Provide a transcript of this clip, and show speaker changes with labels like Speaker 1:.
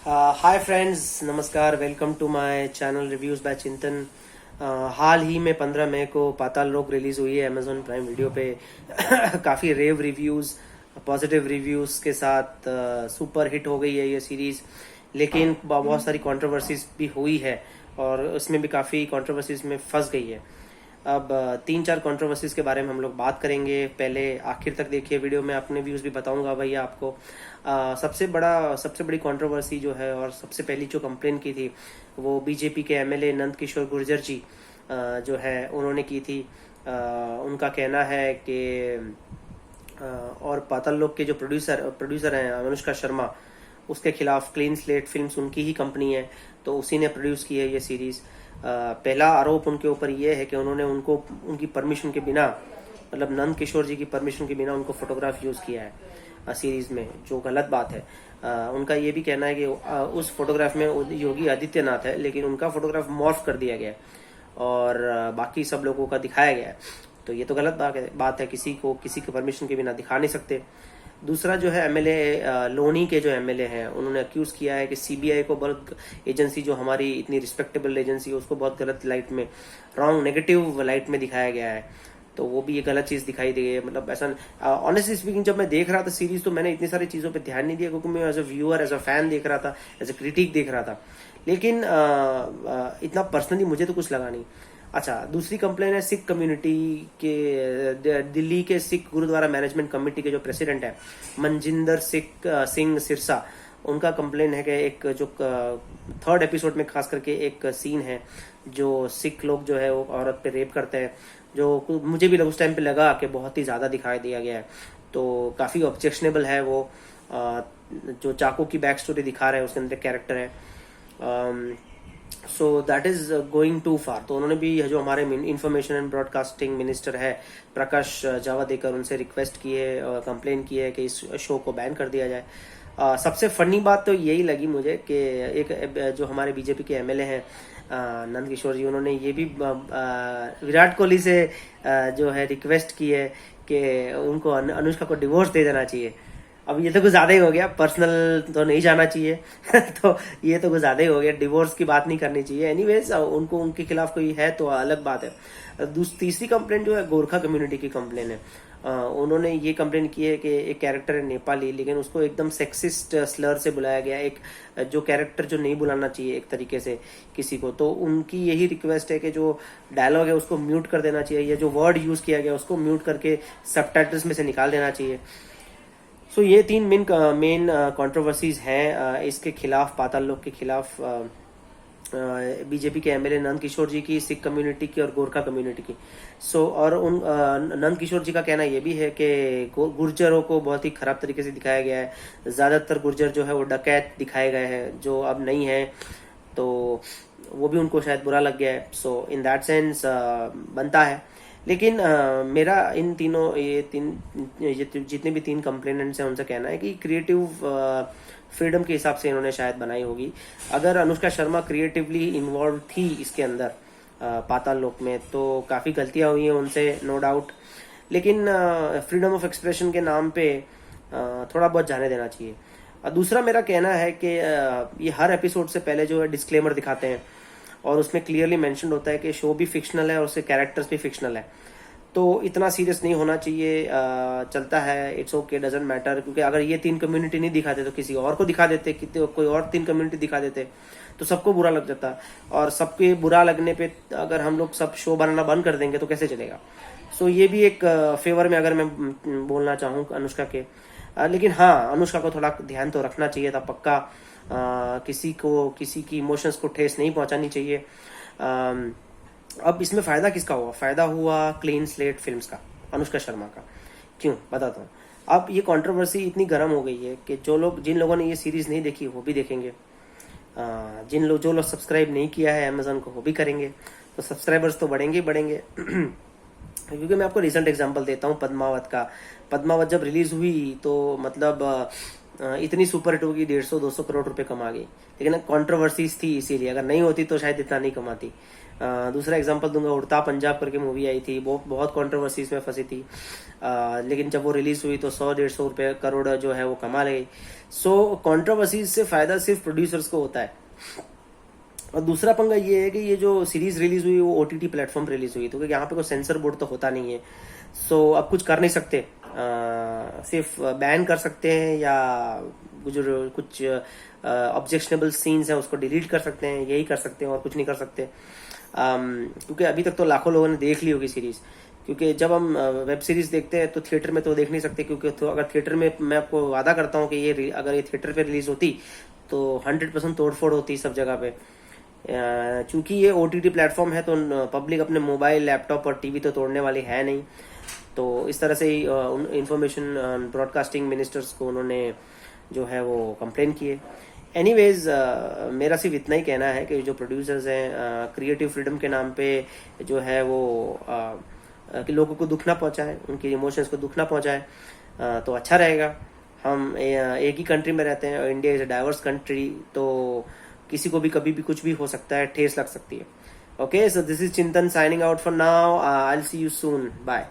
Speaker 1: हाय friends, नमस्कार। Welcome to my channel reviews by Chintan. हाल ही में 15 मई को पाताल लोक रिलीज हुई है अमेजोन प्राइम वीडियो पे। काफ़ी रेव रिव्यूज़, पॉजिटिव रिव्यूज़ के साथ सुपर हिट हो गई है ये सीरीज़। लेकिन बहुत सारी कंट्रोवर्सीज भी हुई है और उसमें भी काफ़ी कंट्रोवर्सीज में फंस गई है। अब तीन चार कंट्रोवर्सीज के बारे में हम लोग बात करेंगे। पहले आखिर तक देखिए वीडियो में, अपने व्यूज़ भी बताऊंगा भैया आपको। सबसे बड़ी कंट्रोवर्सी जो है और सबसे पहली जो कंप्लेन की थी वो बीजेपी के एमएलए नंद किशोर गुर्जर जी जो है उन्होंने की थी। उनका कहना है कि और पाताल लोक के जो प्रोड्यूसर हैं अनुष्का शर्मा, उसके खिलाफ क्लीन स्लेट फिल्म्स उनकी ही कंपनी है, तो उसी ने प्रोड्यूस की है ये सीरीज़। पहला आरोप उनके ऊपर ये है कि उन्होंने उनकी परमिशन के बिना, मतलब नंद किशोर जी की परमिशन के बिना उनको फोटोग्राफ यूज़ किया है सीरीज़ में, जो गलत बात है। उनका ये भी कहना है कि उस फोटोग्राफ में योगी आदित्यनाथ है, लेकिन उनका फोटोग्राफ मॉर्फ कर दिया गया है और बाकी सब लोगों का दिखाया गया है। तो ये तो गलत बात है, किसी की परमिशन के बिना दिखा नहीं सकते। दूसरा जो है एमएलए लोनी के जो एमएलए हैं, उन्होंने अक्यूज किया है कि सीबीआई को बहुत, एजेंसी जो हमारी इतनी रिस्पेक्टेबल एजेंसी है, उसको बहुत गलत लाइट में, रॉन्ग नेगेटिव लाइट में दिखाया गया है। तो वो भी ये गलत चीज दिखाई दी है। मतलब ऐसा ऑनेस्टली स्पीकिंग, जब मैं देख रहा था सीरीज तो मैंने इतनी सारी चीजों पे ध्यान नहीं दिया, क्योंकि मैं as a viewer, as a fan देख रहा था, एज अ क्रिटिक देख रहा था। लेकिन इतना पर्सनली मुझे तो कुछ लगा नहीं। अच्छा, दूसरी कंप्लेन है सिख कम्युनिटी के। दिल्ली के सिख गुरुद्वारा मैनेजमेंट कमेटी के जो प्रेसिडेंट है मनजिंदर सिंह सिरसा, उनका कंप्लेन है कि एक जो थर्ड एपिसोड में खास करके एक सीन है जो सिख लोग जो है वो औरत पे रेप करते हैं, जो मुझे भी उस टाइम पे लगा कि बहुत ही ज़्यादा दिखाई दिया गया है। तो काफ़ी ऑब्जेक्शनेबल है वो। जो चाको की बैक स्टोरी दिखा रहे हैं उसके अंदर कैरेक्टर है, so that is going too far. तो उन्होंने भी जो हमारे इंफॉर्मेशन एंड ब्रॉडकास्टिंग मिनिस्टर है प्रकाश जावड़ेकर, उनसे रिक्वेस्ट की है और कंप्लेन की है कि इस शो को बैन कर दिया जाए। सबसे फनी बात तो यही लगी मुझे कि एक जो हमारे बीजेपी के एमएलए हैं नंद किशोर जी, उन्होंने ये भी विराट कोहली से जो है रिक्वेस्ट की है कि उनको अनुष्का को डिवोर्स दे देना चाहिए। अब ये तो कुछ ज्यादा ही हो गया, पर्सनल तो नहीं जाना चाहिए। तो ये तो कुछ ज्यादा ही हो गया, डिवोर्स की बात नहीं करनी चाहिए। एनीवेज, उनको उनके खिलाफ कोई है तो अलग बात है। तीसरी कंप्लेंट जो है गोरखा कम्युनिटी की कंप्लेन है। उन्होंने ये कंप्लेन की है कि एक कैरेक्टर है नेपाली, लेकिन उसको एकदम सेक्सिस्ट स्लर से बुलाया गया, एक जो कैरेक्टर जो नहीं बुलाना चाहिए एक तरीके से किसी को। तो उनकी यही रिक्वेस्ट है कि जो डायलॉग है उसको म्यूट कर देना चाहिए, या जो वर्ड यूज किया गया उसको म्यूट करके सबटाइटल्स में से निकाल देना चाहिए। सो ये तीन मेन कंट्रोवर्सीज हैं इसके खिलाफ, पाताल लोक के खिलाफ, बीजेपी के एमएलए नंद किशोर जी की, सिख कम्युनिटी की और गोरखा कम्युनिटी की। और उन नंद किशोर जी का कहना ये भी है कि गुर्जरों को बहुत ही खराब तरीके से दिखाया गया है। ज्यादातर गुर्जर जो है वो डकैत दिखाए गए हैं, जो अब नहीं है, तो वो भी उनको शायद बुरा लग गया है। सो इन दैट सेंस बनता है। लेकिन मेरा इन तीनों ये जितने भी तीन कंप्लेनेंट्स हैं उनसे कहना है कि क्रिएटिव फ्रीडम के हिसाब से इन्होंने शायद बनाई होगी। अगर अनुष्का शर्मा क्रिएटिवली इन्वॉल्व थी इसके अंदर पाताल लोक में, तो काफ़ी गलतियां हुई हैं उनसे, नो डाउट। लेकिन फ्रीडम ऑफ एक्सप्रेशन के नाम पे थोड़ा बहुत जाने देना चाहिए। दूसरा मेरा कहना है कि ये हर एपिसोड से पहले जो है डिस्क्लेमर दिखाते हैं और उसमें क्लियरली मेंशन होता है कि शो भी फिक्शनल है और उसके कैरेक्टर्स भी फिक्शनल है। तो इतना सीरियस नहीं होना चाहिए, चलता है, इट्स ओके, डजंट मैटर। क्योंकि अगर ये तीन कम्युनिटी नहीं दिखाते तो किसी और को दिखा देते, कोई और तीन कम्युनिटी दिखा देते तो सबको बुरा लग जाता। और सबके बुरा लगने पे अगर हम लोग सब शो बनाना बंद कर देंगे तो कैसे चलेगा। सो ये भी एक फेवर में अगर मैं बोलना चाहूँ अनुष्का के। लेकिन हाँ, अनुष्का को थोड़ा ध्यान तो रखना चाहिए था पक्का। किसी की इमोशंस को ठेस नहीं पहुंचानी चाहिए। अब इसमें फायदा किसका हुआ? फायदा हुआ क्लीन स्लेट फिल्म्स का, अनुष्का शर्मा का। क्यों, बताता हूँ। अब ये कंट्रोवर्सी इतनी गर्म हो गई है कि जिन लोगों ने ये सीरीज नहीं देखी वो भी देखेंगे, जो लोग सब्सक्राइब नहीं किया है अमेजोन को वो भी करेंगे। तो सब्सक्राइबर्स तो बढ़ेंगे ही बढ़ेंगे। क्योंकि मैं आपको रिसेंट एग्जांपल देता हूँ पद्मावत का। पद्मावत जब रिलीज हुई तो मतलब इतनी सुपर हिट होगी, 150-200 करोड़ रुपए कमा गई, लेकिन कंट्रोवर्सीज थी इसीलिए, अगर नहीं होती तो शायद इतना नहीं कमाती। दूसरा एग्जांपल दूंगा, उड़ता पंजाब करके मूवी आई थी, वो बहुत कंट्रोवर्सीज में फंसी थी, लेकिन जब वो रिलीज हुई तो 100-150 रुपए करोड़ जो है वो कमा ले गई। सो कंट्रोवर्सीज से फायदा सिर्फ प्रोड्यूसर्स को होता है। और दूसरा पंगा ये है कि ये जो सीरीज रिलीज हुई वो ओटीटी प्लेटफॉर्म रिलीज हुई, तो यहाँ पे कोई सेंसर बोर्ड तो होता नहीं है, सो अब कुछ कर नहीं सकते, सिर्फ बैन कर सकते हैं या जो कुछ ऑब्जेक्शनेबल सीन्स है उसको डिलीट कर सकते हैं, यही कर सकते हैं और कुछ नहीं कर सकते। क्योंकि अभी तक तो लाखों लोगों ने देख ली होगी सीरीज, क्योंकि जब हम वेब सीरीज देखते हैं तो थिएटर में तो देख नहीं सकते, क्योंकि तो अगर थिएटर में, मैं आपको वादा करता हूँ कि ये अगर ये थिएटर पे रिलीज होती तो 100% तोड़फोड़ होती सब जगह पे। चूंकि ये ओटीटी प्लेटफॉर्म है तो पब्लिक अपने मोबाइल, लैपटॉप और टीवी तो तोड़ने वाली है नहीं, तो इस तरह से ही इंफॉर्मेशन ब्रॉडकास्टिंग मिनिस्टर्स को उन्होंने जो है वो कंप्लेन किए। एनीवेज, मेरा सिर्फ इतना ही कहना है कि जो प्रोड्यूसर्स हैं क्रिएटिव फ्रीडम के नाम पे जो है वो कि लोगों को दुख ना पहुंचाए, उनके इमोशंस को दुख ना पहुंचाए, तो अच्छा रहेगा। हम एक ही कंट्री में रहते हैं और India is a diverse country, तो किसी को भी कभी भी कुछ भी हो सकता है, ठेस लग सकती है। Okay, so this is Chintan signing out for now, I will see you soon, bye.